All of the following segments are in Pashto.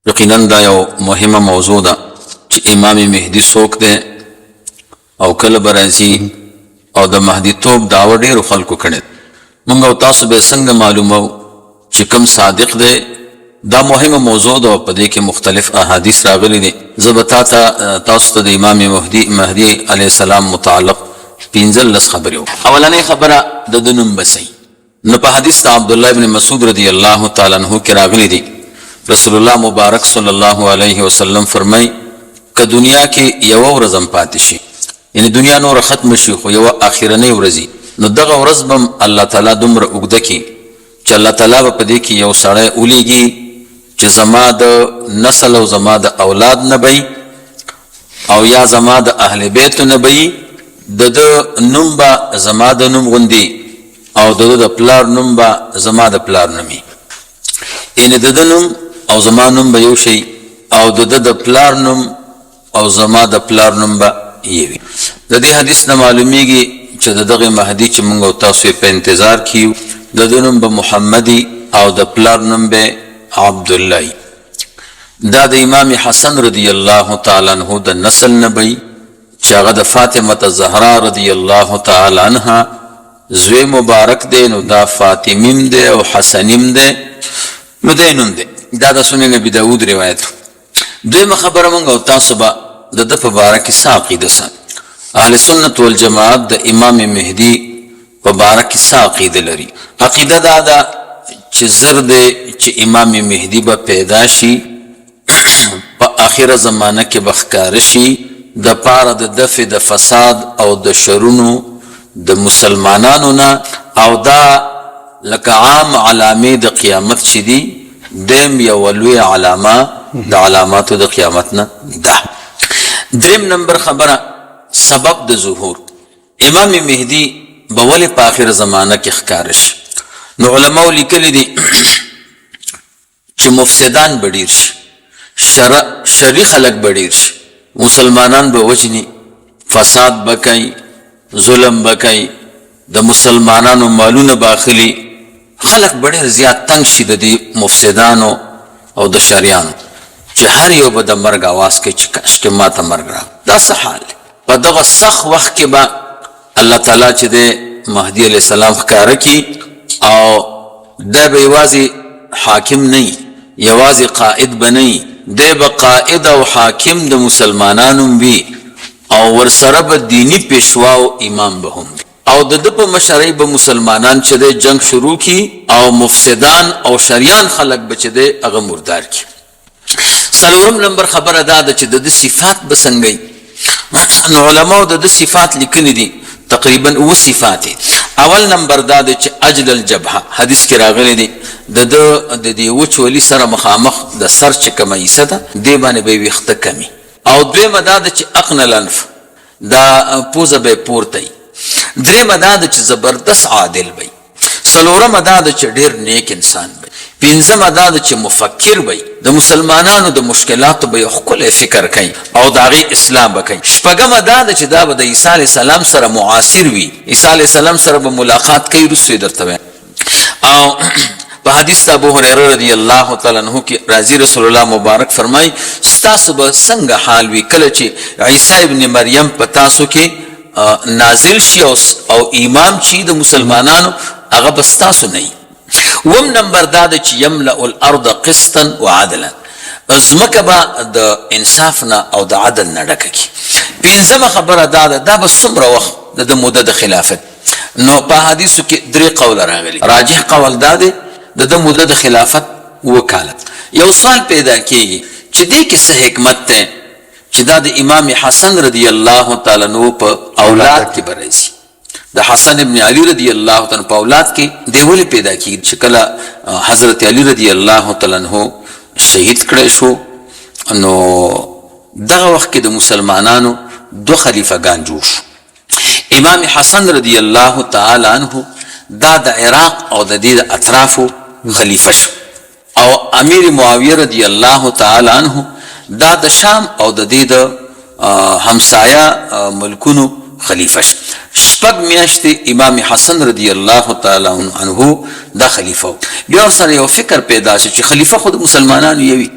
یقینا دا یو مهمه موضوع ده چې امام مهدي څوک دی او کله به راځي او د مهدیتوب دعوه ډېرو خلکو کړې. موږ او تاسو به څنګه معلومو چې کوم صادق دی؟ دا مهمه موضوع ده او په دې کې مختلف احادیث راغلي دي. زه به تاسو ته د امام مهدي علیه السلام متعلق 15 خبرې وکړم. اولنۍ خبره د ده نوم به صحیح. نو په حدیث د عبدالله ابن مسعود رضی الله تعالی عنه کې راغلی دی، رسول الله مبارک صلی الله علیه وسلم فرمای که دنیا کې یو ورځ هم پاتې شي، یعنی دنیا نور ختم شي خو یو اخرنۍ ورځ، نو دغه ورځ به الله تعالی دومره اوږده کړي چې الله تعالی به په دې کې یو سړی ولیږي چې زما د نسل او زما د اولاد نه بی او یا زما د اهل بیت نه بی، د نوم به زما د نوم غوندي او د پلار نوم به زما د پلار نومي، یعنی د نوم او زما نوم به یو شي او د پلار نوم او زما د پلار نوم به یوي. د دې حدیث نه معلومیږي چې دغه مهدي چې موږ او تاسو په انتظار کیو د نوم به محمدي او د پلار نوم به عبدالله. دا د امام حسن رضی الله تعالی عنہ د نسل نبی چې هغه د فاطمه الزهرا رضی الله تعالی عنها زوی مبارک دی، نو دا فاطمیم دی او حسنیم دی، نو دی نوم دی. دا د سنن ابي داود روایت. دویمه خبره موږ او تاسو به د ده په باره کې څه عقیده ساتو. اهل سنت والجماعت د امام مهدي په باره کې څه عقیده لري؟ عقیده دا ده چې زر دی چې امام مهدي به پیدا شي، په آخره زمانه کې به ښکاره شي د پاره د دفع د فساد او د شرونو د مسلمانانو نه، او دا لکه عام علامې د قیامت چې دي دیم یو لوی علامه د علاماتو د قیامت نه ده. دریم نمبر خبره سبب د ظهور. امام مهدي به ولې په آخره زمانه کې ښکاره شي؟ نو علماء لیکلي دي چې مفسدان به ډېر شي، شرعي خلک به ډېر شي، مسلمانان به وجني، فساد به کوي، ظلم به کوي، د مسلمانانو مالونه به اخلي، خلک به ډېر زیات تنګ شي د دې مفسدانو او د شریانو، چې هر یو به د مرګ اواز کوي چې کاشکې ما ته مرګ راغی. دا څه حال دی؟ په دغه سخت وخت کې به الله تعالی چې دی مهدي علیه السلام ښکاره کړي او دا به یوازې حاکم نه وي، یوازې قائد به نه وي، دی به قائد او حاکم د مسلمانانو وي او ورسره به دینی پیشوا او امام به هم وي، او د ده په مشرۍ به مسلمانان چې دی جنگ شروع کړي او مفسدان او شریان خلک به چې دی هغه مردار کړي. څلورم نمبر خبره دا ده چې د ده صفات به څنګه وي؟ نو علماو د ده صفات لیکلي دي، تقریبا 7 صفات. اول نمبر دا ده چې اجل الجبهه، حدیث کې راغلی دی د دې وچ ولي سره مخامخ د سر چې کومه حصه ده دې باندې به ویښته کمي. او دویمه دا ده چې اقن الانف، دا پوزه به پورته وي. درېیمه دا ده چې زبردست عادل وي. څلورمه دا ده چې ډېر نیک انسان وي. پنځمه دا ده چې مفکر وي، د مسلمانانو د مشکلاتو به یو ښکلی فکر کوي او د هغې اصلاح به کوي. شپږمه دا ده چې دا به د عیسی علیه السلام سره معاصر وي، عیسی علیه السلام سره به ملاقات کوي. وروسته یې درته وایم. او په حدیث د ابو هریره رضی الله تعالی عنه کې راځي، رسول الله مبارک فرمایي ستاسو به څنګه حال وي کله چې عیسی ابن مریم په تاسو کې نازل شي او امام شي د مسلمانانو، هغه به ستاسو نه وي. وم نمبر دا ده چې یملأ الارض قسطا وعدلا، ځمکه به د انصاف نه او د عدل نه ډکه کړي. پنځمه خبره دا ده دا به څومره وخت د موده د خلافت؟ نو په حدیثو کې 3 قوله راغلي. راجح قول دا دی د موده د خلافت 7 کاله. یو سوال پیدا کیږي چې دې کې څه حکمت ده چې دا د امام حسن رضی الله تعالی عنہ په اولاد کې برسي، د حسن ابن علی رضی الله تعالی په اولاد کې دی ولې پیدا کیږي؟ چې کله حضرت علی رضی الله تعالی عنہ شهید کړی شو، نو دغه وخت کې د مسلمانانو 2 خلیفګان جوړ شو. امام حسن رضی الله تعالی عنہ دا د عراق او د دې اطرافو خلیفه شو، او امیر معاویه رضی الله تعالی عنہ دا د شام او د دې همسایه ملکونو خلیفه شو. 6 میاشتې امام حسن رضی الله تعالی عنہ دا خلیفه. بیا سره یو فکر پیدا شو چې خلیفه خود مسلمانانو یوي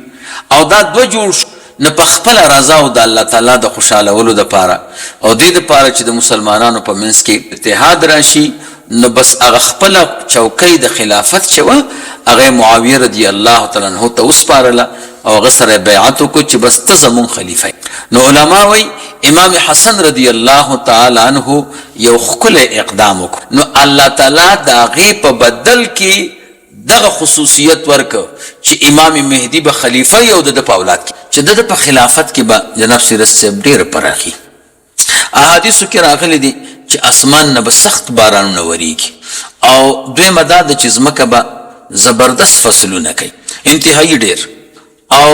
او دا دو جوړ شو، نه په خپله رضا او د الله تعالی د خوشحالولو دپاره او دې دپاره چې د مسلمانانو په منځ کې اتحاد راشي، نو بس هغه خپله چوکۍ د خلافت چې وه هغه معاویه رضی الله تعالی عنه ته وسپارله او هغه سره بیعت وکړو چې بس ته زمون خلیفه. نو علما وایي امام حسن رضی الله تعالی عنه یو ښکلی اقدام وکړو، نو الله تعالی د هغې په بدل کې دغه خصوصیت ورکه چې امام مهدي به خلیفه یو د په اولاد کې، چې د په خلافت کې به جناب سیرت صاحب ډېره پراخي. احادیثو کې راغلی دي چې اسمان نه به سخت بارانونه وریږي، او دویمه دا ده چې ځمکه به زبردست فصلونه کوي انتهایی ډېر، او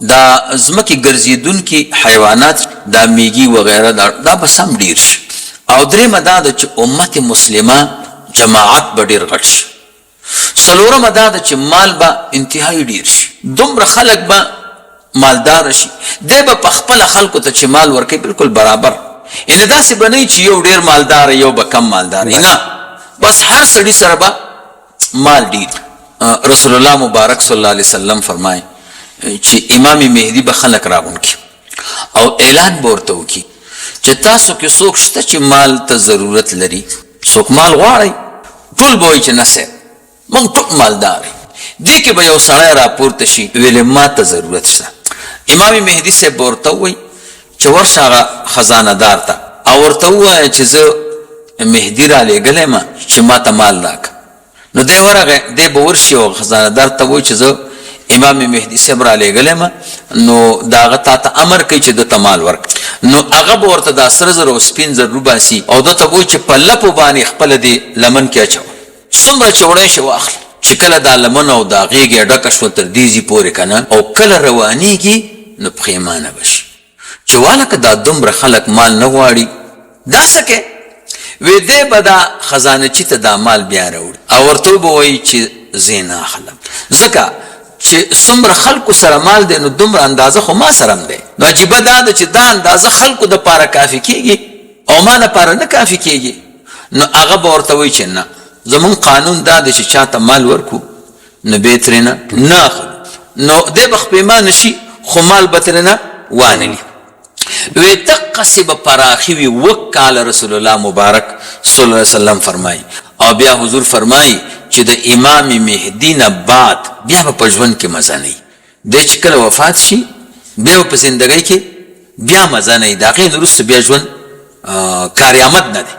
دا ځمکې ګرځېدونکي حیوانات دا میږي وغیره دا به سم ډېر شي، او درېیمه دا ده چې امت مسلمه جماعت به ډېر غټ شي. څلورمه دا ده چې مال به انتهایی ډېر شي، دومره خلک به مالدار شي، دی به په خپله خلکو ته چې مال ورکوي بالکل برابر، یعنې داسې به نه چې یو ډېر مالدار یو به کم مالدار، نه، بس هر سړي سره به مال ډېر. رسول الله مبارک صلی الله علیه وسلم فرمایي چې امام مهدي به خلک راغونډ کړي او اعلان به ورته وکړي چې تاسو کې څوک شته چې مال ته ضرورت لري، څوک مال غواړئ؟ ټول به وایي چې نه صاحب موږ ټول مالدار یو. دې کې به یو سړی راپورته شي ویلې ما ته ضرورت شته. امام مهدي صاحب به ورته ووایي چې ورشه هغه خزانه دار ته او ورته ووایه چې زه مهدي رالیږلی یم چې ما ته مال راکړه. نو دی ورغی، دی به ورشي او خزانه دار ته وایي چې زه امام مهدي صاحب رالیږلی یم، نو د هغه تا ته امر کوي چې ده ته مال ورکړه. نو هغه به ورته دا سره زر او سپین زر وباسي او ده ته به وایي چې په لپو باندې خپله دې لمن کې اچوه، څومره چې وړی شي واخله. چې کله دا لمن او دا غېږې ډکه شوه تر دیزي پورې که نه، او کله روانېږي نو پښیمانه به شي چې والکه دا دومره خلک مال نه غواړي، دا څه کې وی دی به دا خزانچي ته دا مال بیا راوړي او ورته به وایي چې زه نه اخلم، ځکه چې څومره خلکو سره مال دی نو دومره اندازه خو ما سره هم دی. نو عجیبه دا ده چې دا اندازه خلکو دپاره کافي کېږي او ما دپاره نه کافي کېږي. نو هغه به ورته وایي چې نه، زمون قانون دا دی چې چاته مال ورکو نو بیا ترې نه اخلو. نو دی به خپیمانه شي خو مال به ترې نه وانلي. وی دقسې به پراخي وي 1 کاله رسول الله مبارک صلی الله علیه وسلم فرمایي. او بیا حضور فرمایي چې د امام مهدي نه بعد بیا به په ژوند کې مزه نه وي. دی چې کله وفات شي بیا په زندګۍ کې بیا مزه نه وي، د هغې نه وروسته بیا ژوند کاریامد نه دی.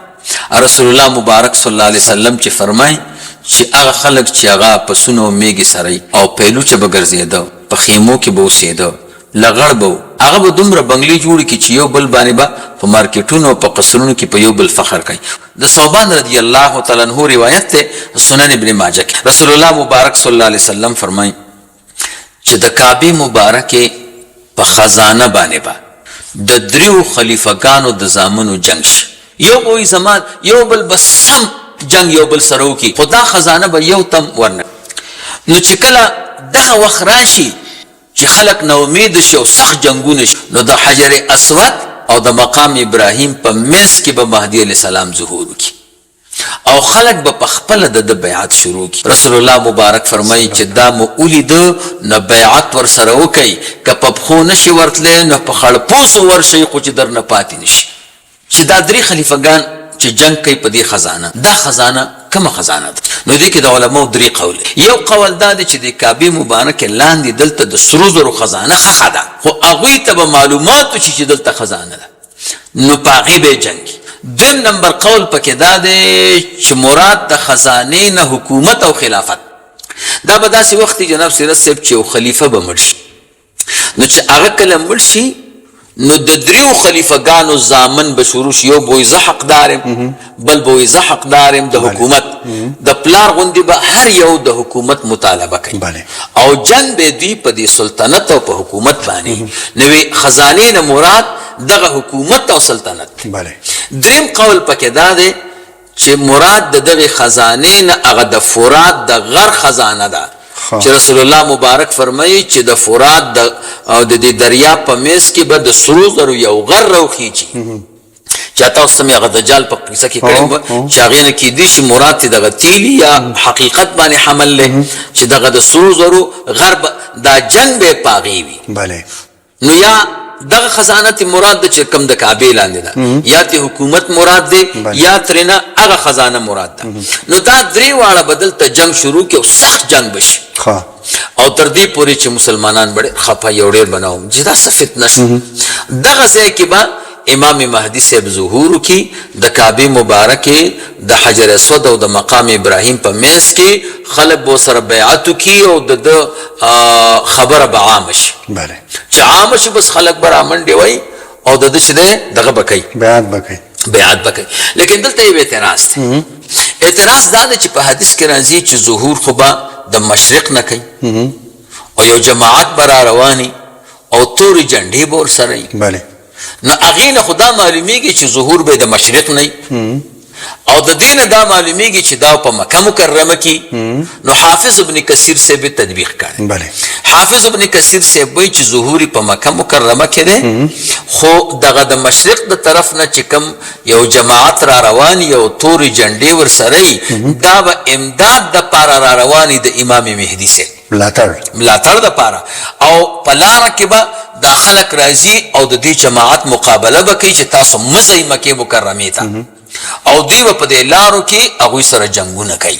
رسول الله مبارک صلی الله علیه وسلم چې فرمایي چې هغه خلک چې هغه پسونه او میږې سره او پیلو چې به ګرځېده، په خیمو کې به اوسېده، لغړ به هغه به دومره بنګلې جوړې کړي چې یو بل باندې به په مارکیټونو او په قصرونو کې په یو بل فخر کوي. د ثوبان رضی الله تعالی عنه روایت دی سنن ابن ماجه کې. رسول الله مبارک صلی الله علیه وسلم فرمایي چې د کعبې مبارکې په خزانه باندې به د 3 خلیفګانو د زامنو جنگ شي، یو به وایي زما یو بل به سم جنگ یو بل سره وکړي، خو دا خزانه به یو تم ورنه. نو چې کله دغه وخت راشي چې خلک نا امید شي او سخت جنګونه شي، نو د حجر اسود او د مقام ابراهیم په منځ کې به مهدي علیه السلام ظهور وکړي او خلک به په خپله د بیعت شروع کړي. رسول الله مبارک فرمایي چې دا مو ولیده نو بیعت ورسره وکئ، که په پښو نشي ورتلی نو په خړپوسو ورشئ خو چې در نه پاتې نشي. چې دا 3 خلیفګان چې جنگ کوي په دې خزانه، دا خزانه کومه خزانه ده؟ نو دې کې د علماو 3 قول. یو قول دا دی چې د کعبې مبارکې لاندې دلته د سرو زرو خزانه ښخه ده، خو هغوی ته به معلومات وشي چې دلته خزانه ده، نو په هغې به یې جنګي. دویم نمبر قول پکې دا دی چې مراد د خزانې نه حکومت او خلافت. دا به داسې وخت جناب سیرت صاحب چې یو خلیفه به مړ شي، نو چې هغه کله مړ شي نو د 3 خلیفګانو زامن به شروع شي، یو به وایي زه حقدار یم، بل به وایي زه حقدار یم د حکومت. د پلار غوندې به هر یو د حکومت مطالبه کوي او جنګ به دوی په دې سلطنت او په حکومت باندې. نو خزانې نه مراد دغه حکومت او سلطنت. دریم قول پکې دا دی چې مراد د دغه خزانې نه هغه د فرات د غر خزانه ده، چې رسول الله مبارک فرمایي چې د فرات او د دې دریاب په منځ کې به د سرو زرو یو غر راوخیږي چې تاسو سمې هغه دجال په کیسه کې کړی و چې هغې نه کیدای شي مراد چې دغه تیلي یا حقیقت باندې حمل لی چې دغه د سرو زرو غرب دا جنگ به په هغې وي نو یا دغه خزانه تی مراد ده چې کوم د کعبې لاندې ده یا تی حکومت مراد ده یا ترېنه هغه خزانه مراد ده نو دا درې واړه به دلته جنگ شروع کړي او سخت جنگ بشي او تر دې پورې چې مسلمانان ډېر خفه یو ډېر بناوم چې دا څه فتنه شو دغه ځای کې به امام مهدي صاحب ظهور وکړي د کعبې مبارکې د حجر اسود او د مقام ابراهیم په منځ کې خلک به ورسره بیعت وکړي او د ده خبره به عامه شي چې عامه شي بس خلک به رامنډې وایي او د ده چې دی دغه به کوي بیعت به کوي لیکن دلته یو اعتراض دی اعتراض دا دی چې په حدیث کې راځي چې ظهور خو به د مشرق نه کوي او یو جماعت به را رواني او تورې جنډې به ورسره وي نو هغې نه خو دا معلومیږي چې ظهور به د مشرق نه او د دې نه دا معلومیږي چې دا په مکه مکرمه کې نو حافظ ابن کثیر صاحب تطبیق کړی حافظ ابن کثیر صاحب وایي چې ظهور په مکه مکرمه کې دی خو دغه د مشرق د طرف نه چې کوم یو جماعت را روان یو تورې جنډې ورسره وي دا به امداد دپاره را رواني د امام مهدي صاحب ملاتړ دپاره او په لاره کې به دا خلک راځي او د دې جماعت مقابله به کوي چې تاسو مه ځئ مکې مکرمې ته او دوی به په دې لارو کې هغوی سره جنګونه کوي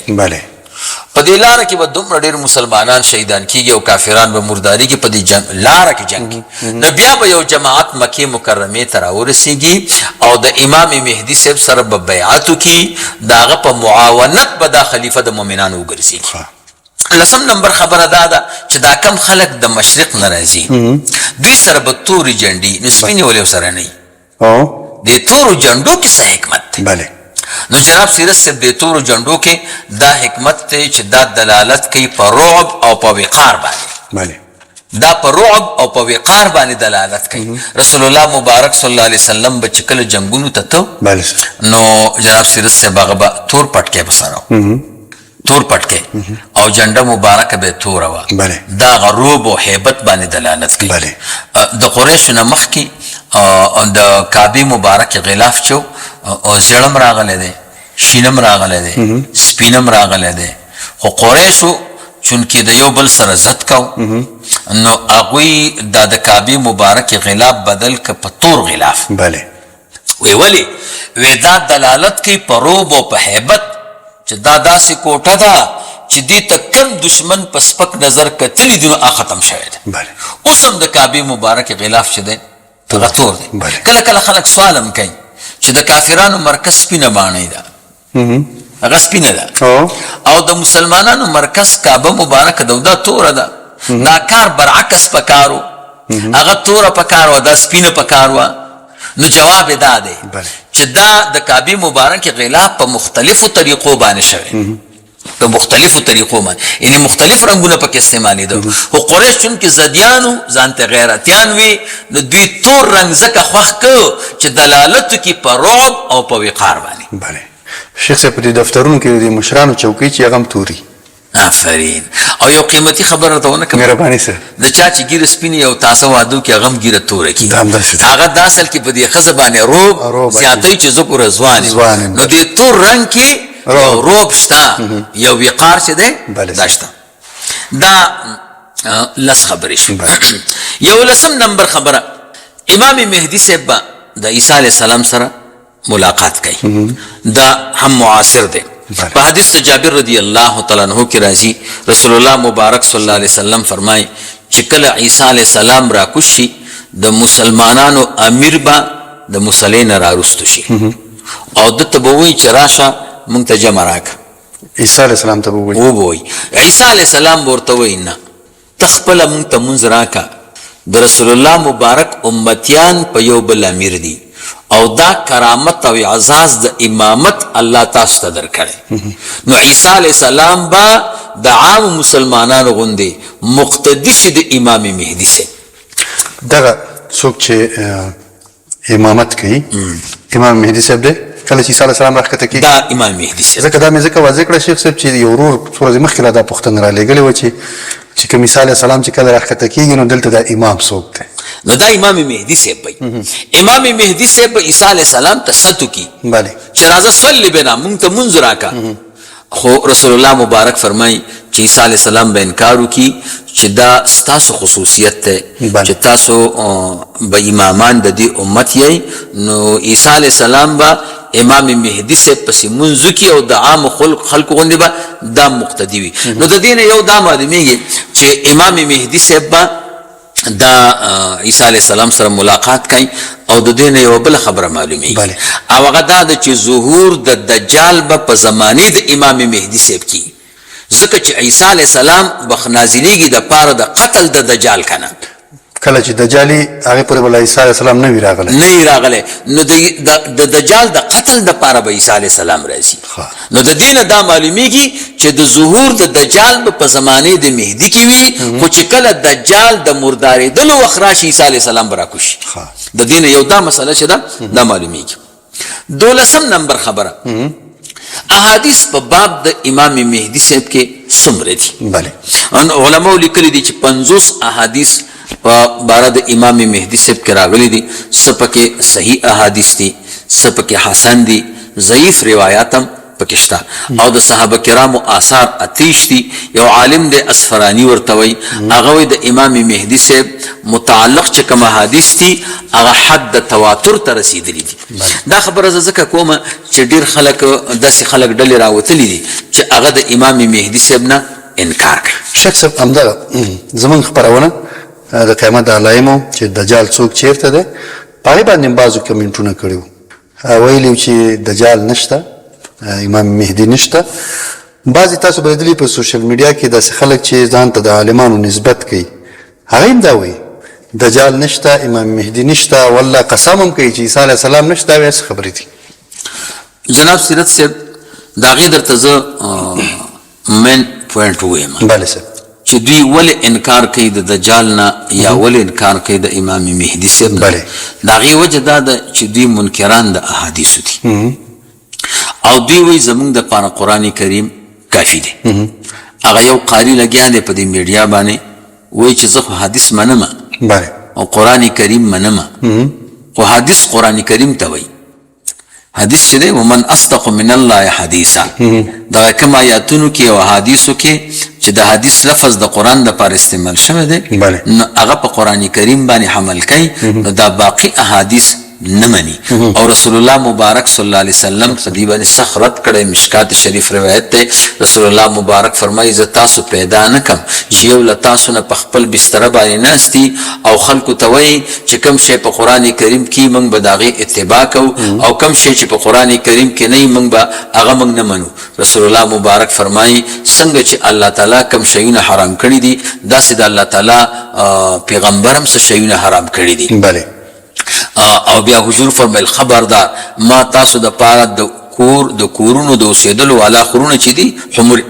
په دې لاره کې به دومره ډېر مسلمانان شهیدان کېږي او کافران به مرداري کې په دې لاره کې جنګ کوي نو بیا به یو جماعت مکې مکرمې ته راورسېږي او د امام مهدي صاحب سره به بیعت وکړي د هغه په معاونت به دا خلیفه د مؤمنانو وګرځېږي لسم نمبر خبره دا ده چې دا کم خلک د مشرق نه راځي دوی سره به تورې جنډې نو سپینې ولې ورسره نه وي د تورو جنډو کې څه حکمت دی نو جناب سیرت صاحب د تورو جنډو کې دا حکمت دی چې دا دلالت کوي په رعب او په وقار باندې دا په رعب او په وقار باندې دلالت کوي رسول الله مبارک صلی الله علیه وسلم به چې کله جنګونو ته ته نو جناب سیرت صاحب هغه به تور پټکی به سره تور پټکی او جنډه مبارکه به توره وه دا غروب او هیبت باندې دلالت کوي د قریشو نه مخکې د کعبې مبارکې غلاف چې او زیړم راغلی دی شینم راغلی دی سپینم راغلی دی خو قریشو چونکې د یو بل سره زد کو نو هغوی دا د کعبې مبارکې غلاف بدل که په تور غلاف وی ولې وی دا دلالت کوي په روب او په هیبت چې دا داسې کوټه ده چې دې ته کم دشمن په سپک نظر کتلی دي نو ختم شوی دی اوس هم د کعبې مبارکې غلاف چې دی هغه تور دی کله کله خلک سوال هم کوي چې د کافرانو مرکز سپینه باڼۍ ده هغه سپینه ده او د مسلمانانو مرکز کعبه مبارکه ده دا توره ده دا کار برعکس پکارو هغه توره پکار وه دا سپینه پکار وه نو جواب دا دی چې دا د کعبې مبارکې غلاف په مختلفو طریقو باندې شوی په مختلفو طریقو باندې یعنی مختلف رنګونه پکې استعمالېده خو قریش چونکې زدیانو ځان ته غیرتیان وي نو دوی تور رنګ ځکه خوښ کړ چې دلالت وکړي په رعب او په وقار باندې شیخ صاحب په دې دفترونو کې د مشرانو چوکۍ چې هغه هم توري آفرین او یو قیمتي خبره ته ونه کوم مهرباني سره د چا چې ګیره سپینې یو تاسه واده کې هغه هم ګیره توره کړي هغه دا اصل کې په دې ښځه باندې روب زیاتوي چې ذکر ځوان نو دې تور رنګ کې یو روب شته یو وقار چې دی دا شته دا لس خبرې شو یو لسم نمبر خبره امام مهدي صاحب به د عیسی علیه السلام سره ملاقات کوي دا هم معاصر دی په حدیث جابر رضی الله تعالی عنہ کې راځي رسول الله مبارک صلی الله علیه وسلم فرمایي چې کله عیسی علیه السلام راکوز شي د مسلمانانو امیر به د مصلی نه راوستو شي او دته به وایي چې راشه مونږ ته جمع راکړه عیسی علیه السلام ته به وایي عیسی علیه السلام به ورته وایي نه ته خپله مونږ ته مونځ راکړه د رسول الله مبارک امتیان په یو بل امیر دي او دا کرامت او اعزاز د امامت الله تاسو ته درکړی نو عیسی علیه السلام به د عام مسلمانانو غوندې مقتدي شي د امام مهدي صاحب دغه څوک چې امامت کوي امام مهدي صاحب دی کله چې عیسی علیه السلام راښکته کېږي دا امام مهدي صاحب ځکه دا مې ځکه واضح کړه شیخ صاحب چې یو ورور څو ورځې مخکې لا دا پوښتنه رالېږلې وه چې کوم عیسی علیه السلام چې کله راښکته کېږي نو دلته دا امام څوک دی نو دا امام مهدي صاحب وي امام مهدي صاحب عیسی علیه السلام ته ست وکړي چې راځه صلی بنا مونږ ته منځ راکا خو رسول الله مبارک فرمای چې عیسی علیه السلام به انکار وکي چې دا ستاسو خصوصیت ته چې تاسو به امامان د دې امت یې نو عیسی علیه السلام به امام مهدی سے پس منځو کې او د عام خلق غوندې به دا مقتدی وي نو د دې نه یو دا معلومیږي چې امام مهدی صاحب به دا عیسی علیه السلام سره ملاقات کوي او د دې نه یو بل خبره معلومیږي او هغه دا ده چې ظهور د دجال به په زمانې د امام مهدی صاحب کې ځکه چې عیسی علیه السلام به نازلیږي د پاره د قتل د دجال کنه کله چې دجالي هغه پر بل عیسی علیه السلام نه وی راغله نو د دجال د قتل د پاره به عیسی علیه السلام راځي نو د دینه دا معلومیږي چې د ظهور د دجال په زمانه د مهدی کې وي خو چې کله دجال د مردارې دلو وخراش عیسی علیه السلام براکوش د دینه یو دا مسله چې دا معلومیږي 12 نمبر خبره احادیث په باب د امام مهدی صاحب کې څومره دي بله ان علماء لیکلي دي چې 50 احادیث په باره د امام مهدی صاحب کې راغلي دي سپکه صحیح احادیث دي سپکه حسن دي ضعیف روایتم پکشتا او د صحابه کرامو آثار اتیش دي یو عالم د اسفرانی ورتوي هغه د امام مهدی صاحب متعلق چې کوم احادیث دي هغه حد د تواتر ته رسیدلي دي دا خبره زکه کومه چې ډیر خلک داسې خلک ډلې راوتلي دي چې هغه د امام مهدی صاحب نه انکار کوي شک صاحب همدا زمون خبرونه د قیامت د علایمو چې دجال څوک چیرته ده پای باندې بازو کمنټونه کړیو ویلو چې دجال نشته امام مهدی نشته بعضی تاسو بدلی په سوشل میډیا کې د خلک چې ځان ته د عالمانو نسبت کوي هغه هم دا وایي دجال نشته امام مهدی نشته والله قسم هم کوي چې عیسی علیه السلام نشته وایي خبرې دي جناب سیرت صاحب دا غي درته زه من پوینټ وایم بله صاحب چې دوی ول انکار کوي د دجال نه یا ول انکار کوي د امام مهدی صاحب بله دا غي وجه دا ده چې دوی منکران د احادیث دي او دوی وی زمونږ د پاره قران کریم کافی دی هغه یو قاری لګیا دی په دې میډیا باندې وای چې زه حدیث منم بله او قران کریم منم او حدیث قران کریم ته وای حدیث دی ومن اصدق من الله حدیثا دا کوم آیاتونو کې او حدیثو کې چې د حدیث لفظ د قران د پر استعمال شوی دی هغه په قران کریم باندې حمل کوي دا باقی احادیث نمانی او رسول الله مبارک صلی الله علیه وسلم صدیبه سخرت کړه مشکات شریف روایت ته رسول الله مبارک فرمایي ز تاسو پیدا نکم چې یو ل تاسو نه خپل بستر باندې ناشتي او خلکو ته وایي چې کوم شی په قران کریم کې موږ به داغه اتباع کو او کوم شی چې په قران کریم کې نه موږ به هغه موږ نه منو رسول الله مبارک فرمایي څنګه چې الله تعالی کوم شیونه حرام کړی دي داسې د الله تعالی پیغمبرم څه شیونه حرام کړی دي بله او بیا حضور فرمایل خبردار ما تاسو د پاره د کورونو د اوسېدلو والا خورونه چې دي حمر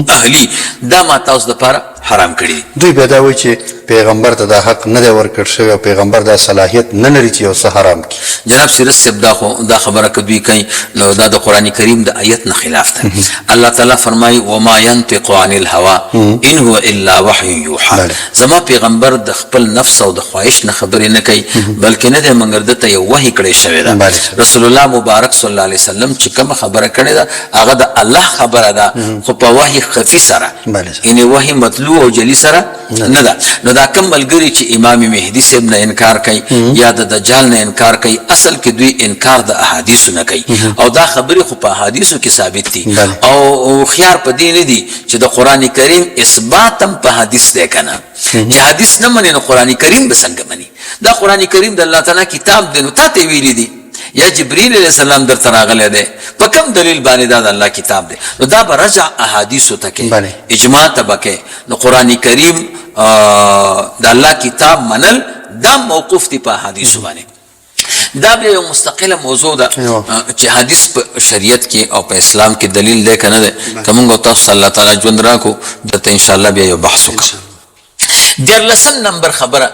اهلی دا ما تاسو د پاره حرام کړی دوی به دا وایي چې پیغمبر ته دا حق نه دی ورکړ شوی پیغمبر دا صلاحیت نه لري چې یو څه حرام کړي جناب سیرت صاحب دا خبره کوي کوي نو دا د قران کریم د آیت نه خلاف ده الله تعالی فرمایي وما ينطق عن الهوى ان هو الا وحي يوحى زما پیغمبر د خپل نفس او د خواهش نه خبرې نه کوي بلکې نه د منګر دته یو وحي کړی شوی ده رسول الله مبارک صلی الله علیه وسلم چې کوم خبره کړې ده هغه د الله خبره ده خو په وحي خفي سره یعنی وحي مطلوب او جلی سره نه ده نو دا کوم ملګری چې امام مهدی صاحب نه انکار کوي یا د دجال نه انکار کوي اصل کې دوی انکار د احادیثو نه کوي او دا خبرې خو په احادیثو کې ثابت دي او خيار په دې نه دي چې د قران کریم اثبات هم په حدیث ده کنه چې حدیث نه مني نو قران کریم به څنګه مني دا قران کریم د الله تعالی کتاب دی نو ته ویلي دي یا جبريل علیہ السلام در تراغله ده په کوم دلیل باندې دا د الله کتاب ده نو دا به رجع احادیث ته کې اجماع تبکه نو قران کریم د الله کتاب منل دا موقوف دي په احادیث باندې دا به یو مستقله موضوع ده چې حدیث په شریعت کې او په اسلام کې دلیل ده کنه ده کومه تاسو الله تعالی ژوند راکو دته ان شاء الله بیا یو بحث وکړو د لسن نمبر خبره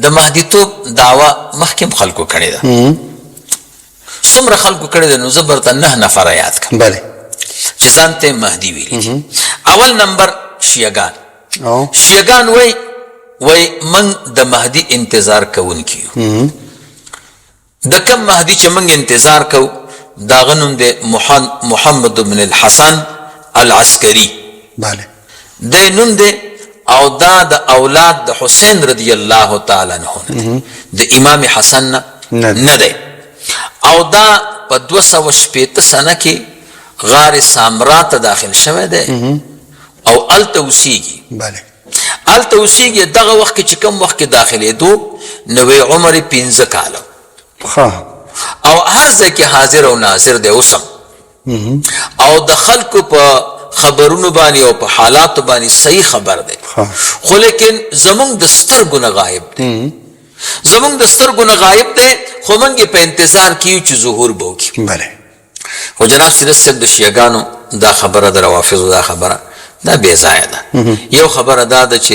د مهدیتوب دعوا محکم خلکو کړی ده څومره خلکو کړی ده نو زبرته 9 نفر یاد کړه بله چې ځان ته مهدی ویلي اول نمبر شیعگان وای من د مهدی انتظار کوونکیو د کم مهدی چې من انتظار کو داغه نوم دی محمد بن الحسن العسکری بله د نوم دی او دا د اولاد د حسین رضی الله تعالی عنہ نه د امام حسن نه دی او دا په 280 سنه کې غار سامرا ته داخل شوه دی او التوسیږي بله التوسیږي دغه وخت کې چې کوم وخت کې داخلي دو نوې عمر 15 کاله او هر ځای کې حاضر او ناظر دی اوسم او د خلکو په خبرونو باندې او په حالات باندې صحیح خبر دی خو لیکن زمونږ د سترګو نه غایب دی زمونږ د سترګو نه غایب دی خو موږ په انتظار کیو چې ظهور به وکړي بله خو جناب سیرت صاحب د شیعاګانو دا خبره د روافضو دا خبره دا بې ځایه ده یو خبره دا ده چې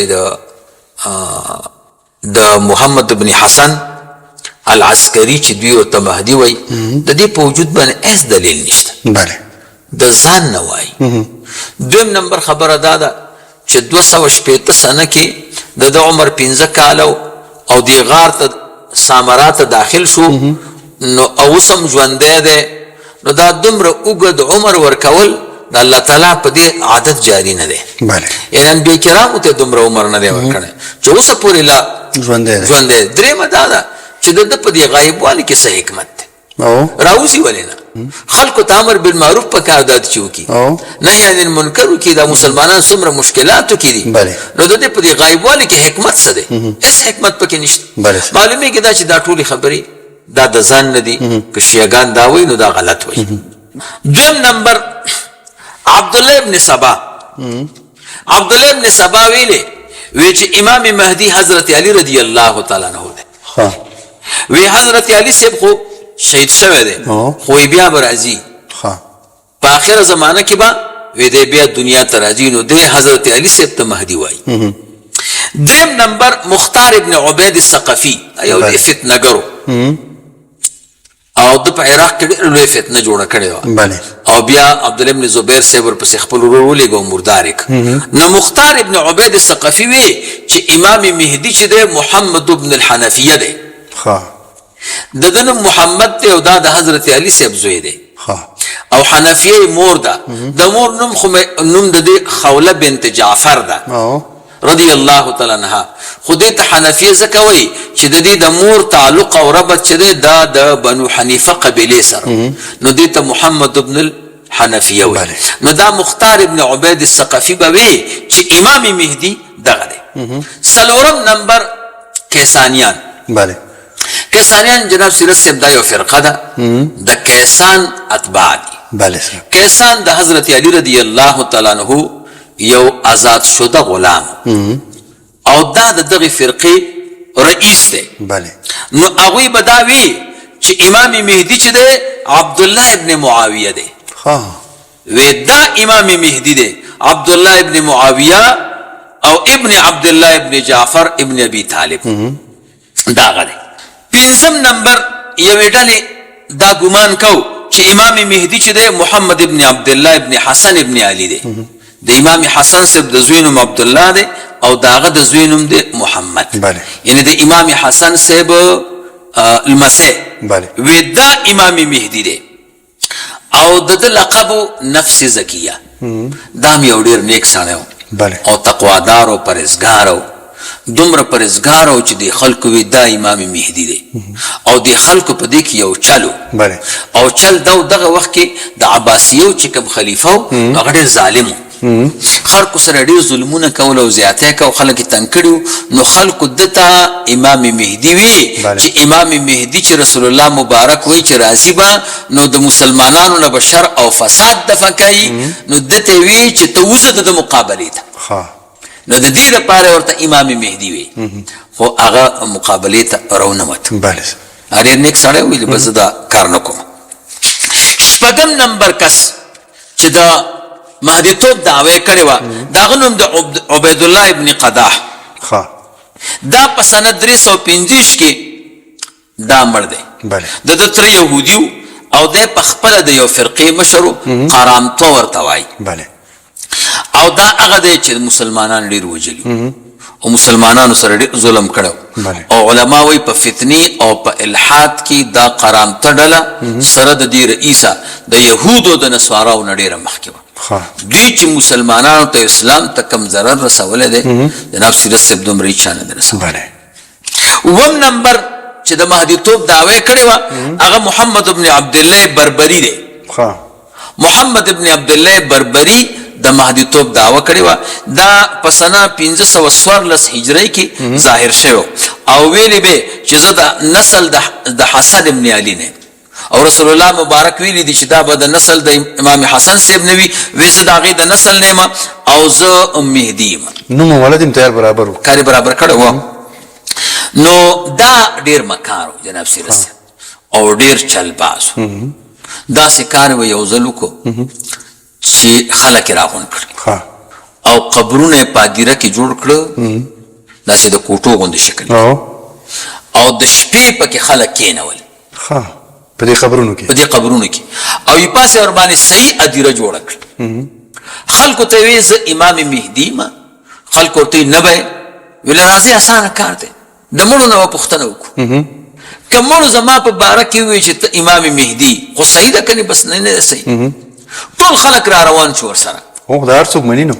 د محمد بن حسن العسکری چې دوی ورته مهدي وایي د دې په وجود باندې هیڅ دلیل نشته بله د ځان نه وایي دویم نمبر خبره دا ده چې 280 سنه کې د عمر 15 کاله او دی غار ته سامرا ته داخل شو نو اوسم ژوندی دی نو دا دومره اوږد عمر ورکول د الله تعالی په دې عادت جاری نه دی بله یعنی انبیاء کرامو ته دومره عمر نه دی ورکړی چې اوسه پورې لا ژوندی دی درېیمه دا ده چې د ده په دې غایبوالي کې څه حکمت دی راوځي ولې نه خلکو ته امر بالمعروف په کار داد چې وکړي نهي عن المنکر وکړي دا مسلمانان څومره مشکلاتو کې دي نو د دې په دې غایبوالي کې حکمت څه دی هېڅ حکمت پکې نشته معلومیږي دا چې دا ټولې خبرې دا د ځان نه دي که شیعاګان دا وایي نو دا غلط وایي دویم نمبر عبدالله ابن سبا عبدالله ابن سبا وی چې امام مهدي حضرت علی رضی الله تعالی عنہ دی وی حضرت علی صاحب خو شهید شوه دی خو بیا به راځي په آخره زمانه کې به وی دی بیا دنیا ته راځي نو دی حضرت علی صاحب ته مهدي وایي دریم نمبر مختار ابن عبید الثقفي یو دی فتنهګرو او د په عراق کې ډېره لویه فتنه جوړه کړې وه او بیا عبدالله ابن زبیر صاحب ورپسې خپل ورور ولېږه او مردار یې نو مختار ابن عبید الثقفي وی چې امام مهدي چې دی محمد ابن الحنفیه دی د ده نوم محمد دی او دا د حضرت علی صاحب زوی دی او حنفیه مور ده د مور نوم د دې خوله بنت جعفر ده رضی الله تعالی عنها خو دې ته حنفیه ځکه وایي چې د دې د مور تعلق او ربط چې دی دا د بنو حنیفه قبیلې سره نو دې ته محمد ابن الحنفیه وایي نو دا مختار ابن عبید الثقفي به وی چې امام مهدي دغه دی څلورم نمبر کیسانیان کیسانیان جناب سیرت صاحب دا یو فرقه ده د کیسان اتباع دي کیسان د حضرت علی رضی الله تعالی عنہ یو آزاد شده غلام او دا د دغه فرقې رئیس دی نو هغوی به دا وی چې امام مهدي چې دی عبدالله ابن معاویه دی وی دا امام مهدي دی عبدالله ابن معاویه او ابن عبدالله ابن جعفر ابن ابي طالب داغه دی پنځم نمبر یوې ډلې دا ګمان کو چې امام مهدي چې دی محمد ابن عبدالله ابن حسن ابن علي دی د امام حسن صاحب د زوی نوم عبدالله دی او داغه د زوی نوم دی محمد یعنی د امام حسن صاحب لمسی وی دا امام مهدي دی او د ده لقب نفس زکیه دا م یو ډېر نیک سړی او تقوادار او پرهیزګار او دومره پرهیزګار او چې د خلکو وی دا امام مهدي دی او د خلکو په دې کې یو چلو او چل دغه وخت کې د عباسیو چې کوم خلیفه و هغه ډېر ظالم و خلکو سره ډېر ظلمونه کول او زیاتی کو خلک یې تنګ کړي نو خلکو ده ته امام مهدي وی چې امام مهدي چې رسول الله مبارک وی چې راځي به نو د مسلمانانو نه به شر او فساد دفع کوي نو ده ته وی چې ته وځه د مقابلې ته نو د دې لپاره ورته امام مهدي وی خو هغه مقابلې ته راونوت ډېر نیک سړی ویلي به زه دا کار نه کوم شپږم نمبر کس چې د مهدیتوب دعوی کړې وه د هغه نوم د عبیدالله ابن قداح دا په سنه 325 کې دا مړ دی د ده تره یهودي و او دی په خپله د یو فرقې مشر و قرامتو ورته وایي او دا هغه دی چې مسلمانان ډېر وژلي او مسلمانانو سره ډېر ظلم کړو بله. او علما وی په فتنی او په الحاد کې دا قرامته ډله سره د دې رئیسه د یهودو د نصاراو نه ډېره مخکې وه دوی چې مسلمانانو ته اسلام ته کم ضرر رسولی دی جناب سیرت صاحب دومره هېچا نه دی رسولی اووم نمبر چې د مهدیتوب دعوی کړې وه هغه محمد ابن عبدالله بربري دی محمد ابن عبدالله بربري د مهدیتوب دعوه کړې وه دا په سنه 514 هجرۍ کې ظاهر شوی او ویلې به چې زه د نسل د حسن ابن علي نه او رسول الله مبارک ویلی دی چې دا به د نسل د امام حسن صاحب نه وي وی زه د هغې د نسل نه یم او زه مهدي یم نوم او ولد امتیار برابر و کار برابر کړی و نو دا ډېر مکار و جناب سیرت صاحب او ډېر چلباز و داسې کار و یو ځل وکړو چې خلک یې راغونډ کړل او قبرونه یې په هدیره کې جوړ کړه داسې د کوټو غوندې شکل او د شپې پکې خلک کېنول په دې قبرونو کې او یې پاسې ورباندې صحیح هدیره جوړه کړه خلکو ته وی زه امام مهدي یم خلکو ورته نه به ویل راځئ اسانه کار دی د مړو نه به پوښتنه وکړو که مړو زما په باره کې ووایي چې ته امام مهدي خو صحیح ده که نه بس نه ده صحیح ټول خلک را روان شو ورسره دا هر څوک مني نو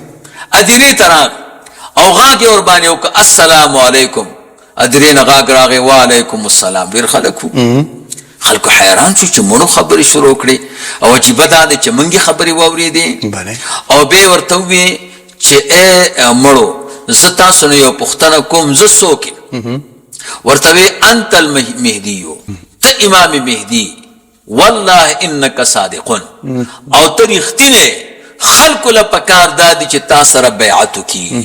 هدیرې ته راغی او غاږ یې ورباندې وکړه السلام علیکم هدیرې نه غاږ راغی وعلیکم السلام ډېر خلک وو خلکو حیران شو چې مړو خبرې شروع کړې او عجیبه دا ده چې موږ یې خبرې واورېدې او بیا یې ورته وویې چې ای مړو زه تاسو نه یو پوښتنه کوم زه څوک یم ورته وی انت المهدي ته امام مهدي والله انك صادقون او ته رښتینی خلکو له پکار دا دي چې تا سره بیعت وکړي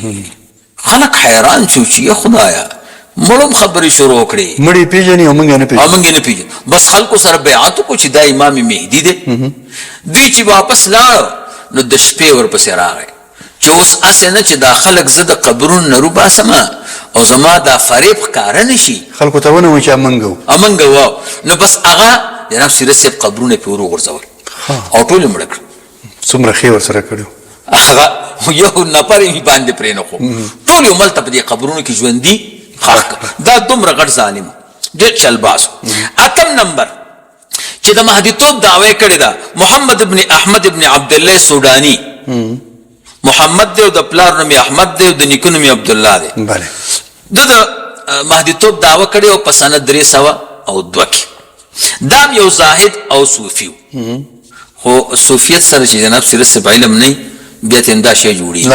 خلک حیران شو چې یا خدایه مړم خبرې شروع کړې مړی پیژني او موږ نه پیژنو بس خلکو سره بیعت وکړو چې دا امام مهدي دی دوی چې واپس لاړ نو د شپې ورپسې راغی چې اوس هسې نه چې دا خلک زه د قبرونو نه روباسمه او زما دا فریب ښکاره نه شي خلکو ته ونه وایي چې امنګه وو نو بس هغه جناب سیرت صاحب قبرونه پې ور وغورځول او ټول یې مړه کړه څومره ښې ورسره کړي هغه یو نفر یې باندې پرېنښو ټول یې هملته په دې قبرونو کې ژوندي خاک دا دومره غټ ظالم ډېر چلباز اتم نمبر چې د مهدیتوب دعوی کړې ده محمد ابن احمد ابن عبدالله سوداني محمد دی او د پلار نوم احمد دی او د نیکه نوم عبدالله دی د مهدیتوب دعوه کړې او په سنه 302 کې دا یو زاهد او صوفي خو صوفیت سره چې جناب سیرت صاحب علم نه بیا ته دا شی جوړي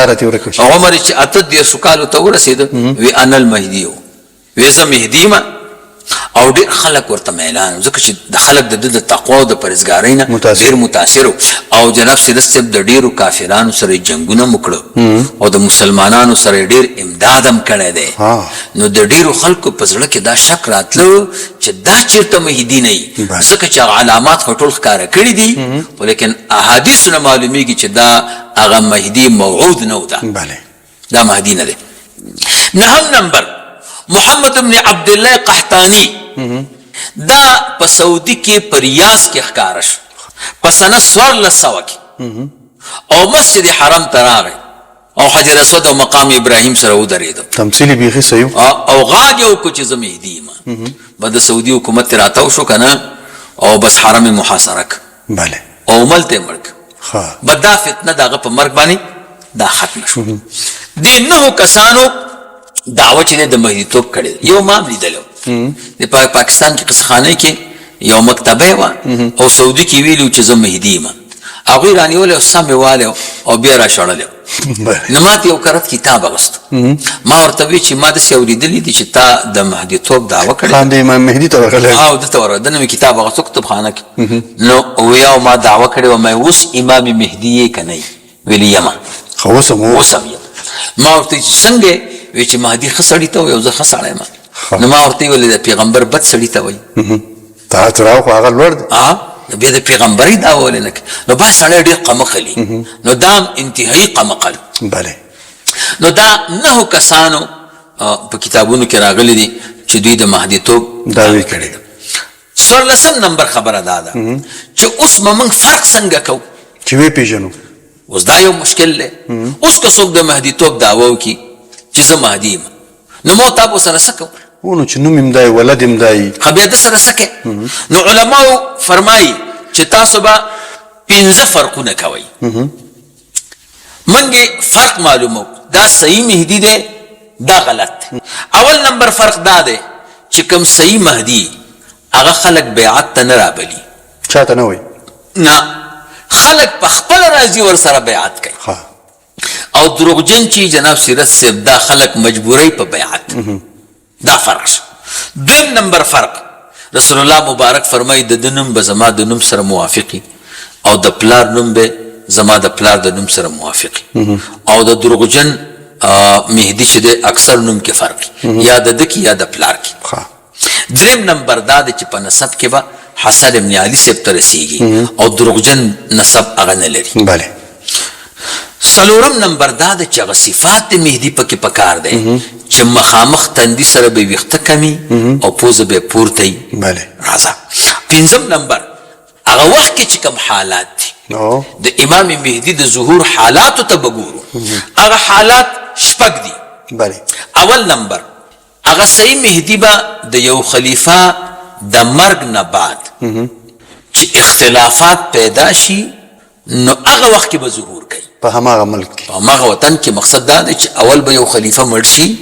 عمر چې 38 کالو ته ورسېد وی انا المهدي وی زه مهدي ما او ډېر خلک ورته میلان ځکه چې د خلک د تقوا او د پرهیزګارۍ نه ډېر متاثر او جناب سیرت صاحب د ډېرو کافرانو سره جنګونه وکړه او د مسلمانانو سره ډېر امداد هم کړی دی نو د ډېرو خلکو په زړه کې دا شک راتلو چې دا چېرته مهدي نه وي ځکه چې هغه علامات خو ټول ښکاره کړي دي خو لیکن احادیثو نه معلومیږي چې دا هغه مهدي موعود نه و دا مهدي نه دی نهم نمبر محمد ابن عبدالله قحطانی دا په سعودي کې په ریاض کې ښکاره شو په سنه 1400 کې او مسجد حرم ته راغی او حجر اسود او مقام ابراهیم سره ودرېد تمثیلي بیخي صحیح او غاږ یې وکړو چې زه مهدي یم به د سعودي حکومت راتاو شو که نه او بس حرم محاصره که او هملته یې مړ که به دا فتنه د هغه په مرګ باندې دا ختمه شو دې 9 کسانو دعوه چې د مهدیتوب کړی یو ما هم لیدلی د پاکستان کې قصخانه کې یو مکتبه وه او سعودي کې ویلي چې زه مهدي یم هغوی رانیولی او سم یې والی او بیا را شړلی نو ما ته یو کرت کتاب اغوستو ما ورته وی چې ما داسې اورېدلي دي چې تا د مهدیتوب دعوه کړې د امام مهدي ته ورغلی او دته ورغلی ده نه مې کتاب اغوستو کتابخانه کې نو ویا ما دعوه کړې وه ما اوس امام مهدي یې که نه ویلي یمه اوس هم یم ما ورته چې څنګه وی چې مهدي ښه سړي ته وایي او زه ښه سړی یم نو ما ورته ویلې د پیغمبر بد سړي ته وایي تا تراو خو هغه لوړ دی بیا د پیغمبري دعوه ولې نه کوي نو بس سړی ډېر قمقلي نو دا هم انتهایي قمقل نو دا 9 کسانو په کتابونو کې راغلي دي چې دوی د مهدیتوب دعوې کړې ده 14 نمبر خبره دا ده چې اوس به موږ فرق څنګه کوو چې وپېژنو اوس دا یو مشکل دی اوس که څوک د مهدیتوب دعوه وکړي چې زه مهدي یم نو مو تاسو سره سکو ونو چې نوم هم دی ولد هم دی خبیا د سره سکه نو علماو فرمایي چې تاسو به 15 فرقونه کوي منګه فرق معلومو دا صحیح مهدی دی دا غلط دی اول نمبر فرق دا دی چې کوم صحیح مهدی هغه خلق بیعت ته نه رابلی چاته نه وای نه خلق په خپل راضي ور سره بیعت کوي ها او دروغجن چې جناب سیرت صاحب دا خلق مجبوری په بیعت دا فرق شو دویم نمبر فرق رسول الله مبارک فرمایي د نوم به زما د نوم سره موافقي او د پلار نوم به زما د پلار د نوم سره موافقي او د دروغجن مهدی چې د اکثر نوم کې فرق یا د دکی یا د پلار کې دریم نمبر دا چې په نسب کې به حسن ابن علي صاحب ته رسیږي او دروغجن نسب هغه نه لري بله سلورم نمبر دا چې هغه صفات مهدی پکې پکار دی چې مخامخ تندي سره به ویښته کمی او پوزه به پورته وي بله راځه پنځم نمبر هغه وخت کې چې کوم حالات دي د امام مهدی د ظهور حالاتو ته بګورو هغه حالات شپږ دي بله اول نمبر هغه صحیح مهدی به د یو خلیفہ د مرګ نه بعد چې اختلافات پیدا شي نو هغه وخت کې به ظهور کوي په هماغه ملک کې په هماغه وطن کې مقصد دا دی چې اول به یو خلیفہ مړ شي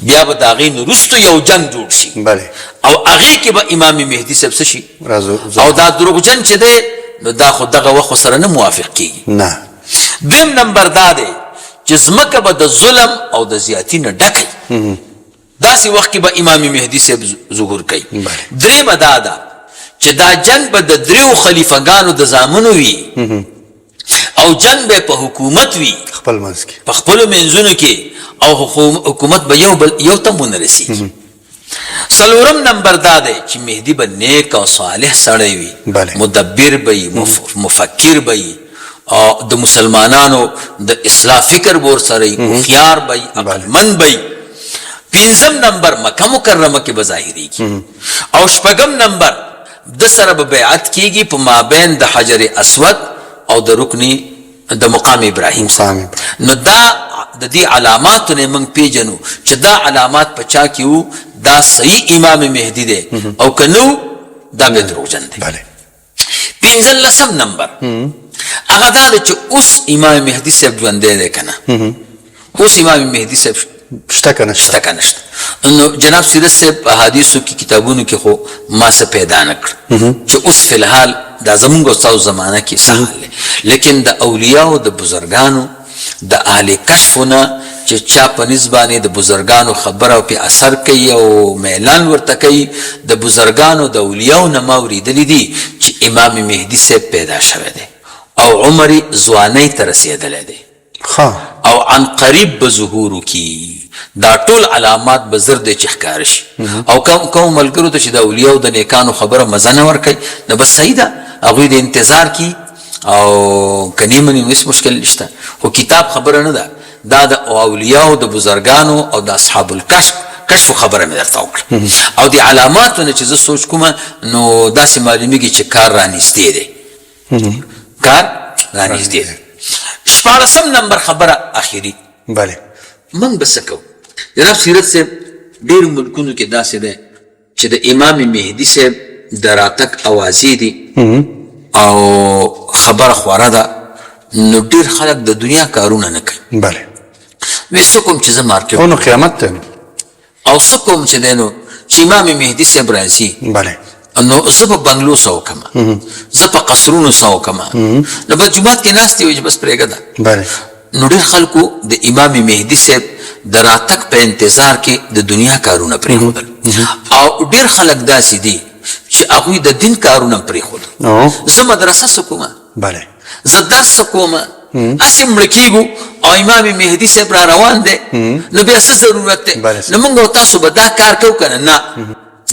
بیا به د هغې نه وروسته یو جنګ جوړ شي بله او هغې کې به امام مهدي صاحب څه شي راځو او دا دروغجن چې دی نو دا خو دغه وخت سره نه موافق کېږي نه دویم نمبر دا دی چې ځمکه به د ظلم او د زیاتي نه ډکه داسې وخت کې به امام مهدي صاحب ظهور کوي درېمه دا ده چې دا جنگ به د دریو خلیفګانو د زامنو وي او جنگ به په حکومت وي خپل منځ کې په خپلو منځونو کې او حکومت به یو ته ونه رسېږي څلورم نمبر دا دی چې مهدي به نیک او صالح سړی وي مدبر به وي مفکر به وي او د مسلمانانو د اصلاح فکر به ورسره وي هوښیار به وي عقلمند به وي پنځم نمبر مکه مکرمه کې به ظاهریږي او شپږم نمبر د سره به بیعت کېږي په مابین د حجر اسود او د رکن د مقام ابراهیم نو دا د دې علاماتو نه موږ پیژنو چې دا علامات په چا کې وو دا صحیح امام مهدي دی او که نو دا به دروغجن دی پنځلسم نمبر هغه دا دی چې اوس امام مهدي صاحب ژوندی دی که نه اوس امام مهدي صاحب شته که نشته نو جناب سیرت صاحب احادیثو کې کتابونو کې خو ما څه پیدا نه کړ چې اوس فی الحال دا زمونږ او ستاسو زمانه کې څه حال دی لیکن د اولیاو د بزرګانو د اهل کشفو نه چې چا په نسبانې د بزرګانو خبره او په اثر کوي او میلان ورته کوي د بزرګانو د اولیاو نه ما اورېدلي دي چې امام مهدي صاحب پیدا شوی دی او عمر ځوانۍ ته رسېدلی دی او عن قریب به ظهورو کی دا ټول علامات به زر دی چې ښکاره شي او کوم ملګرو ته چې د اولیاو د نیکانو خبره مزه نه ورکوي نو بس صحیح ده هغوی د انتظار کی او که نه مني نو هېڅ مشکل نشته خو کتاب خبره نه ده دا د اولیاو د بزرګانو او د اصحاب الکشف خبره مې درته وکړه او د علاماتو نه چې زه سوچ کومه نو داسې معلومیږي چې کار رانږدې دی کار رانږدې دی شپاړسم نمبر خبره اخیری بله موږ به څه کوو جناب سیرت صاحب ډېرو ملکونو کې داسې دی چې د امام مهدي صاحب د راتګ اوازې دي او خبره خوره ده نو ډېر خلک د دنیا کارونه نه کوي بله وی څه کوم چې زه مارکیټ نو قیامت دی او څه کوم چې دی نو چې امام مهدي صاحب راځي بله نو زه په بنګلو څه وکړم زه په قصرونو څه وکړم نو په جومات کې ناست وي چې بس پرېږده بله نو ډېر خلکو د امام مهدي صاحب د راتګ په انتظار کې د دنیا کارونه پرېښودل او ډېر خلک داسې دي چې هغوی د دین کارونه پرېښودل زه مدرسه څه کومه بله زه درس څه کومه هسې مړه کېږو او امام مهدي صاحب را روان دی نو بیا څه ضرورت دی نو موږ او تاسو به دا کار کوو که نه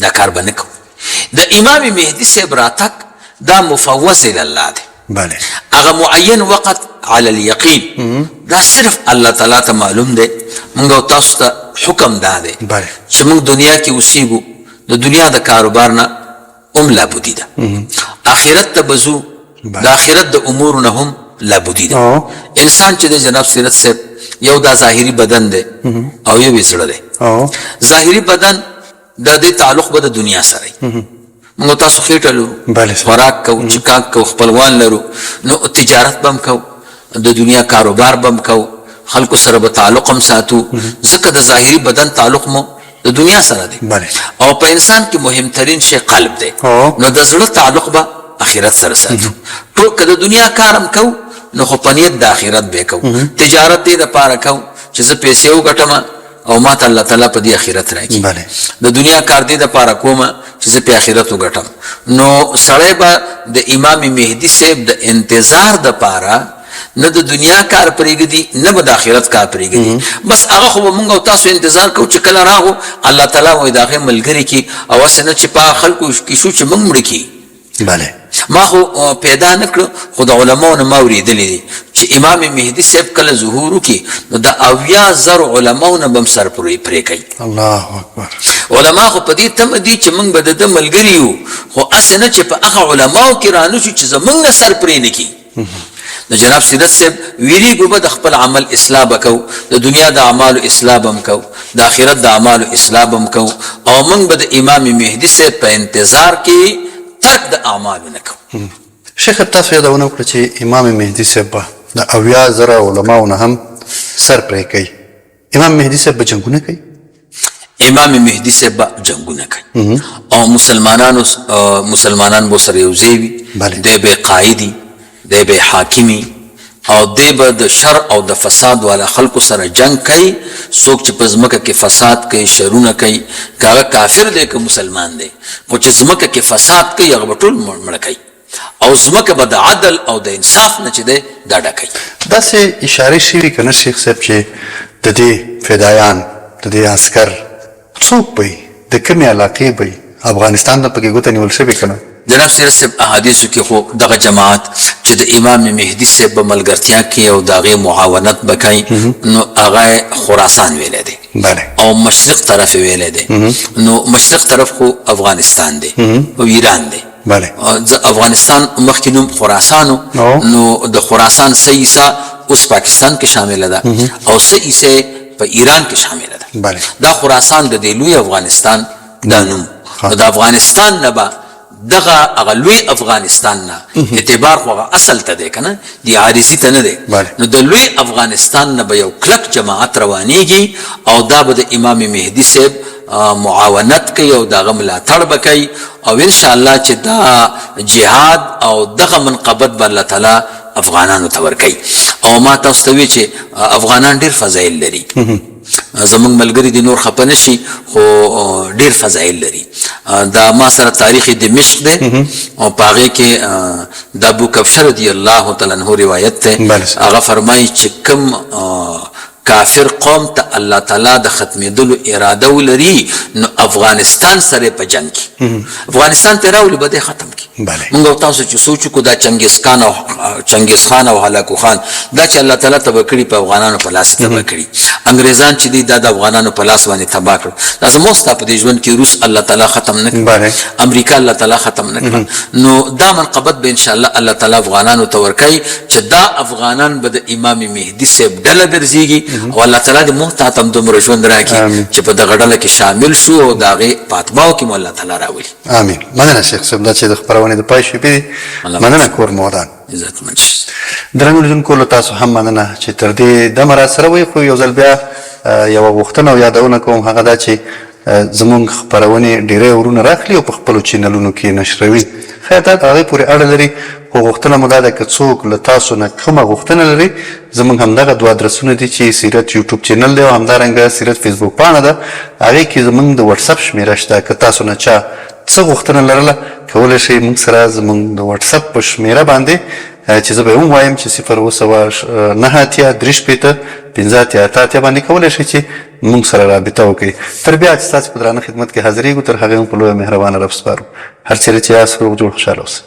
دا کار به نه کوو د امام مهدي صاحب راتګ دا مفوض الله دی بله هغه معین وقت علی الیقین دا صرف الله تعالی ته معلوم دی موږ او تاسو ته حکم دا دی چې موږ دنیا کې اوسېږو د دنیا د کاروبار نه هم لابودي ده آخرت ته به ځو د آخرت د امورو نه هم لابودي ده انسان چې د جناب سیرت صاحب یو دا ظاهري بدن دی او یو زړه دی. او ظاهري بدن د دې تعلق به د دنیا سره وي. موږ تاسو خېټه لرو، بله. خوراک کوو، چکاک کوو، خپلوان لرو، نو تجارت به هم کوو، د دنیا کاروبار به هم کوو، خلکو سره به تعلق هم ساتو، ځکه د ظاهري بدن تعلق مو د دنیا سره دی. بله. او په انسان کې مهمترین شی قلب دی. نو د زړه تعلق به آخرت سره ساتو. ټول که د دنیا کارم کوو نو خو په نیت د آخرت به کوو. تجارت دې دپاره کوو چې زه پیسې وګټم او ما ته الله تعالی په دې آخرت راکړي. د دنیا کار دې دپاره کومه چې زه په آخرت وګټم. نو سړی به د امام مهدي صاحب د انتظار دپاره نه د دنیا کار پرېږدي نه به د آخرت کار پرېږدي. بس هغه خو به مونږ او تاسو انتظار کوو چې کله راغو الله تعالی وایي د هغې ملګري کړي او هسې نه چې په خلکو کې شو چې مونږ مړه کړي. بله. ما خو پیدا نه کړو، خو د علماو نه ما اورېدلی دي چې امام مهدي صاحب کله ظهور وکړي نو د 70,000 علماو نه به هم سر پرې کوي. الله اکبر. علما خو په دې تمه دي چې موږ به د ده ملګري یو، خو هسې نه چې په هغه علماو کې رانه شو چې زموږ نه سر پرې نه کړي. د جناب سیرت صاحب ویریږو به د خپل عمل اصلاح به کوو، د دنیا د اعمالو اصلاح به هم کوو، د آخرت د اعمالو اصلاح به هم کوو، او موږ به د امام مهدي صاحب په انتظار کې ترک د اعمالو نه کوو. شیخ تاسو یادونه وکړه چې امام مهدي صاحب به د 70,000 علماو نه هم سر پرې کوي. امام مهدي صاحب به جنګونه کوي؟ امام مهدي صاحب به جنګونه کوي او مسلمانان به سره یوځای وي. دی به قایدي، دی به حاکمي او دی به د شر او د فساد والا خلکو سره جنگ کوي. څوک چې په ځمکه کې فساد کوي، شرونه کوي، که هغه کافر دی که مسلمان دی، خو چې ځمکه کې فساد کوي هغه به ټول مړه کوي او ځمکه به د عدل او د انصاف نه چې دی ډډه کوي. داسې اشارې شوي که نه شیخ صاحب چې د دې فدایان، د دې عسکر څوک به وي، د کومې علاقې به وي؟ افغانستان ته پکې ګوته نیول شوې که نه؟ جناب سیرت صاحب احادیثو کې خو دغه جماعت چې د امام مهدي صاحب به ملګرتیا کوي او د هغې معاونت به کوي نو هغه خراسان ویلی دی او مشرق طرف یې ویلی دی. نو مشرق طرف خو افغانستان دی او ایران دی. افغانستان مخکې نوم خراسانو، نو د خراسان څه حصه اوس پاکستان کې شامله ده او څه حصه په ایران کې شامله ده. دا خراسان د دې لوی افغانستان دا نوم. نو د افغانستان نه به دغه هغه لوی افغانستان نه اعتبار خو هغه اصل ته دی که نه، دی عارضي ته نه دی. نو د لوی افغانستان نه به یو کلک جماعت روانېږي او دا به د امام مهدي صاحب معاونت کوي او د هغه ملاتړ به کوي او انشاءالله چې دا جهاد او دغه منقبت به الله تعالی افغانانو ته ورکوي. او ما تاسو ته وی چې افغانان ډېر فضایل لري. زمونږ ملګري دي نور خفه نشي خو ډېر فضایل لري. دا ما سره تاریخ دمشق دی او په هغې کې د ابوکبشه رضی الله تعالی عنه روایت دی. هغه فرمایي چې کوم کافر قوم ته الله تعالی د ختمېدلو اراده ولري نو افغانستان سره په جنګ کې افغانستان ته راولي به دی ختم کړي. موږ او تاسو چې سوچ وکړو دا چنګیز خان او هلاکو خان دا چې الله تعالی تباه کړي په افغانانو په لاس تباه کړي. انګریزان چې دی دا د افغانانو په لاس باندې تباه کړ. دا زموږ ستا په دې ژوند کې روس الله تعالی ختم نه کړ، امریکا الله تعالی ختم نه کړ. نو دا منقبت به انشاءالله الله تعالی افغانانو ته ورکوي چې دا افغانان به د امام مهدي صاحب ډله ګرځېږي او الله تعالی دې موږ ته هم دومره ژوند راکړي چې په دغه ډله کې شامل شو او د هغې په اتباعو کې مو الله تعالی راولي. امین. مننه شیخ صاحب دا چې د خپرونې د پای شېبې دي. مننه کور مودان. عزتمند شي. درنو لیدونکو له تاسو هم مننه چې تر دې دمه راسره وئ. خو یو ځل بیا یوه غوښتنه او یادونه کوم، هغه دا چې زمونږ خپرونې ډېری ورونه راخلي او په خپلو چینلونو کې نشروي. خیر دا د هغې پورې اړه لري، خو غوښتنه مو دا ده که څوک له تاسو نه کومه غوښتنه لري، زمونږ همدغه 2 ادرسونه دي چې سیرت یوټیوب چینل دی او همدارنګه سیرت فیسبوک پاڼه ده. هغې کې زمونږ د وټساپ شمېره شته. که تاسو نه چا څه غوښتنه لرله کولی شئ موږ سره زمونږ د وټساپ په شمېره باندې چې زه به یې هم وایم چې 079-3 باندې کولی شئ چې موږ سره رابطه وکړئ. تر بیا چې ستاسو په درانه خدمت کې حاضرېږو، تر هغې هم په لویه مهربانه رب سپارو. هر چېرې چې یاست روغ جوړ خوشحاله اوسئ.